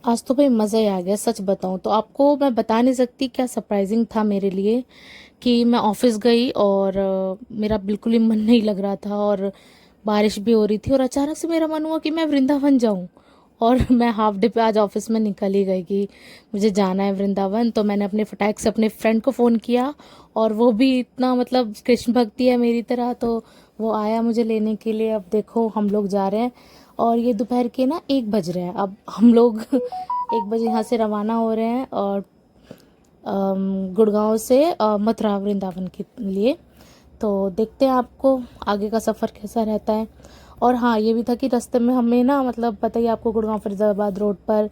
आज तो भाई मज़ा ही आ गया, सच बताऊँ तो आपको मैं बता नहीं सकती क्या सरप्राइजिंग था मेरे लिए कि मैं ऑफिस गई और मेरा बिल्कुल ही मन नहीं लग रहा था और बारिश भी हो रही थी और अचानक से मेरा मन हुआ कि मैं वृंदावन जाऊँ। और मैं हाफ डे पे आज ऑफिस में निकल ही गई कि मुझे जाना है वृंदावन। तो मैंने अपने फटाक से अपने फ्रेंड को फ़ोन किया और वो भी इतना मतलब कृष्ण भक्ति है मेरी तरह, तो वो आया मुझे लेने के लिए। अब देखो हम लोग जा रहे हैं और ये दोपहर के ना 1 बज रहे हैं। अब हम लोग 1 बजे यहाँ से रवाना हो रहे हैं और गुड़गांव से मथुरा वृंदावन के लिए। तो देखते हैं आपको आगे का सफ़र कैसा रहता है। और हाँ, ये भी था कि रास्ते में हमें ना मतलब पता ही है आपको, गुड़गांव फरीदाबाद रोड पर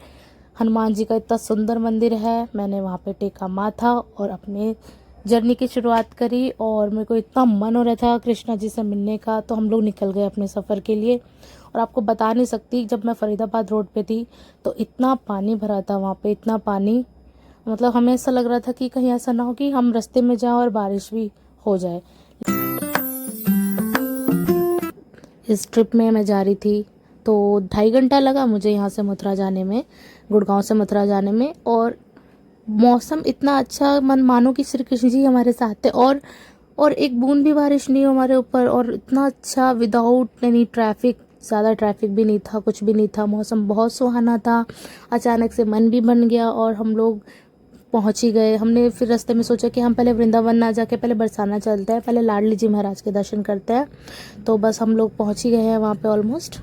हनुमान जी का इतना सुंदर मंदिर है। मैंने वहाँ पे टेका माथा और अपने जर्नी की शुरुआत करी और मेरे को इतना मन हो रहा था कृष्णा जी से मिलने का, तो हम लोग निकल गए अपने सफ़र के लिए। और आपको बता नहीं सकती, जब मैं फरीदाबाद रोड पे थी तो इतना पानी भरा था वहाँ पे, इतना पानी, मतलब हमें ऐसा लग रहा था कि कहीं ऐसा ना हो कि हम रास्ते में जाएं और बारिश भी हो जाए। इस ट्रिप में मैं जा रही थी तो 2.5 घंटा लगा मुझे यहाँ से मथुरा जाने में, गुड़गांव से मथुरा जाने में। और मौसम इतना अच्छा, मन मानो कि श्री कृष्ण जी हमारे साथ थे। और एक बूंद भी बारिश नहीं हो हमारे ऊपर, और इतना अच्छा विदाउट एनी ट्रैफिक, ज़्यादा ट्रैफिक भी नहीं था, कुछ भी नहीं था, मौसम बहुत सुहाना था। अचानक से मन भी बन गया और हम लोग पहुंच ही गए। हमने फिर रास्ते में सोचा कि हम पहले वृंदावन ना जाके पहले बरसाना चलते हैं, पहले लाडली जी महाराज के दर्शन करते हैं। तो बस हम लोग पहुंच ही गए हैं वहाँ पे ऑलमोस्ट।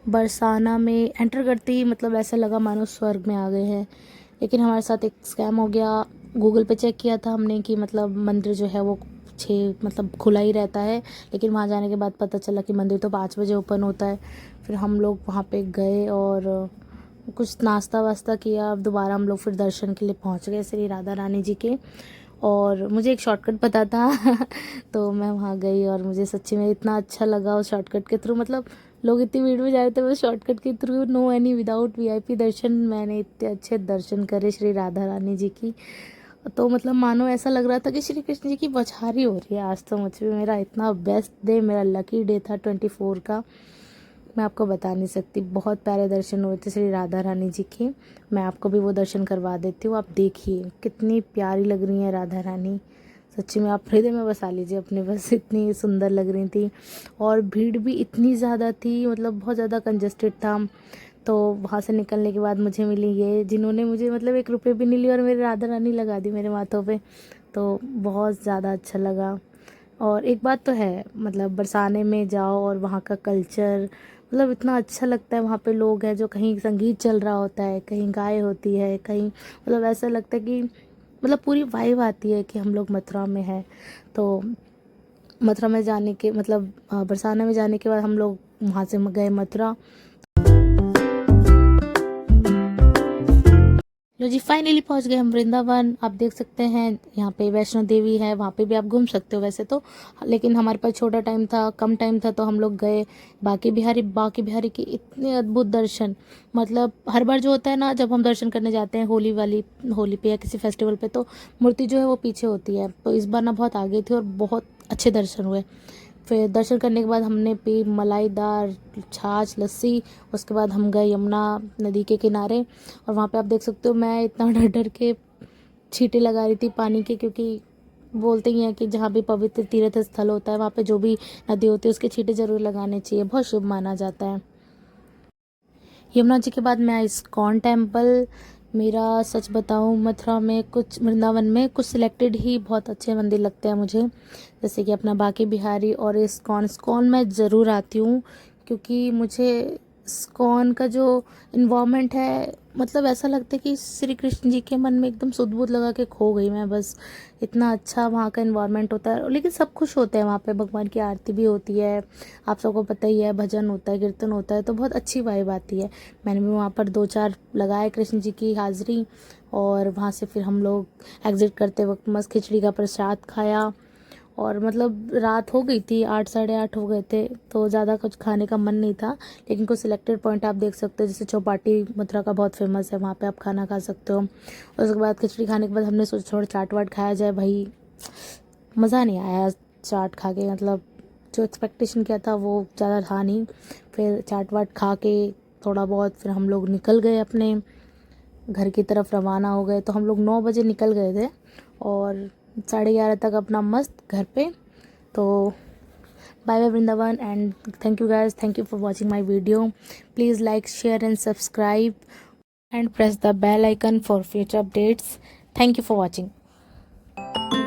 बरसाना में एंटर करते ही मतलब ऐसा लगा मानो स्वर्ग में आ गए हैं। लेकिन हमारे साथ एक स्कैम हो गया। गूगल पे चेक किया था हमने कि मतलब मंदिर जो है वो 6 मतलब खुला ही रहता है, लेकिन वहाँ जाने के बाद पता चला कि मंदिर तो 5 बजे ओपन होता है। फिर हम लोग वहाँ पे गए और कुछ नाश्ता वास्ता किया। अब दोबारा हम लोग फिर दर्शन के लिए पहुँच गए श्री राधा रानी जी के। और मुझे एक शॉर्टकट पता था तो मैं वहाँ गई और मुझे सच्ची में इतना अच्छा लगा उस शॉर्टकट के थ्रू। मतलब लोग इतनी भीड़ में जा रहे थे, मैं शॉर्टकट के through, no any without VIP दर्शन, मैंने इतने अच्छे दर्शन करे श्री राधा रानी जी की। तो मतलब मानो ऐसा लग रहा था कि श्री कृष्ण जी की बौछारी हो रही है। आज तो मुझे मेरा इतना बेस्ट डे, मेरा लकी डे था 24 का, मैं आपको बता नहीं सकती। बहुत प्यारे दर्शन हुए थे श्री राधा रानी जी के। मैं आपको भी वो दर्शन करवा देती हूँ, आप देखिए कितनी प्यारी लग रही हैं राधा रानी। सच्ची में आप हृदय में बसा लीजिए अपने, बस इतनी सुंदर लग रही थी। और भीड़ भी इतनी ज़्यादा थी, मतलब बहुत ज़्यादा कंजस्टेड था। तो वहाँ से निकलने के बाद मुझे मिली ये, जिन्होंने मुझे मतलब 1 रुपये भी नहीं लिए और मेरी राधा रानी लगा दी मेरे माथों पे। तो बहुत ज़्यादा अच्छा लगा। और एक बात तो है, मतलब बरसाने में जाओ और वहाँ का कल्चर, मतलब इतना अच्छा लगता है। वहाँ पे लोग हैं, जो कहीं संगीत चल रहा होता है, कहीं गाय होती है, कहीं मतलब ऐसा लगता है कि मतलब पूरी वाइब आती है कि हम लोग मथुरा में हैं। तो मथुरा में जाने के मतलब बरसाना में जाने के बाद हम लोग वहाँ से गए मथुरा। लो जी, फाइनली पहुंच गए हम वृंदावन। आप देख सकते हैं यहाँ पे वैष्णो देवी है, वहाँ पे भी आप घूम सकते हो वैसे तो, लेकिन हमारे पास छोटा टाइम था, कम टाइम था, तो हम लोग गए। बाकी बिहारी के इतने अद्भुत दर्शन, मतलब हर बार जो होता है ना, जब हम दर्शन करने जाते हैं होली पे या किसी फेस्टिवल पे, तो मूर्ति जो है वो पीछे होती है। तो इस बार ना बहुत आगे थी और बहुत अच्छे दर्शन हुए। फिर दर्शन करने के बाद हमने पी मलाईदार छाछ लस्सी। उसके बाद हम गए यमुना नदी के किनारे और वहाँ पे आप देख सकते हो मैं इतना डर डर के छींटे लगा रही थी पानी के, क्योंकि बोलते ही हैं कि जहाँ भी पवित्र तीर्थ स्थल होता है वहाँ पे जो भी नदी होती है उसके छींटे जरूर लगाने चाहिए, बहुत शुभ माना जाता है। यमुना जी के बाद मैं इस्कॉन टेम्पल। मेरा सच बताऊं, मथुरा में कुछ, वृंदावन में कुछ सिलेक्टेड ही बहुत अच्छे मंदिर लगते हैं मुझे, जैसे कि अपना बाकी बिहारी और इस्कॉन मैं ज़रूर आती हूँ। क्योंकि मुझे इस्कॉन का जो इन्वामेंट है, मतलब ऐसा लगता है कि श्री कृष्ण जी के मन में एकदम सुध बुध लगा के खो गई मैं बस। इतना अच्छा वहाँ का इन्वायरमेंट होता है, लेकिन सब खुश होते हैं वहाँ पे, भगवान की आरती भी होती है, आप सबको पता ही है, भजन होता है, कीर्तन होता है, तो बहुत अच्छी वाइब आती है। मैंने भी वहाँ पर 2-4 लगाए कृष्ण जी की हाज़िरी। और वहाँ से फिर हम लोग एग्ज़िट करते वक्त मस्त खिचड़ी का प्रसाद खाया। और मतलब रात हो गई थी, 8 साढ़े 8 हो गए थे, तो ज़्यादा कुछ खाने का मन नहीं था। लेकिन कुछ सिलेक्टेड पॉइंट आप देख सकते हो, जैसे चौपाटी मथुरा का बहुत फेमस है, वहाँ पे आप खाना खा सकते हो। उसके बाद खिचड़ी खाने के बाद हमने सोचा थोड़ा चाट वाट खाया जाए भाई। मज़ा नहीं आया चाट खा के, मतलब जो एक्सपेक्टेशन किया था वो ज़्यादा था नहीं। फिर चाट वाट खा के थोड़ा बहुत फिर हम लोग निकल गए, अपने घर की तरफ रवाना हो गए। तो हम लोग 9 बजे निकल गए थे और 11:30 तक अपना मस्त घर पे। तो bye bye Vrindavan and thank you guys, thank you for watching my video. Please like, share and subscribe and press the bell icon for future updates. Thank you for watching.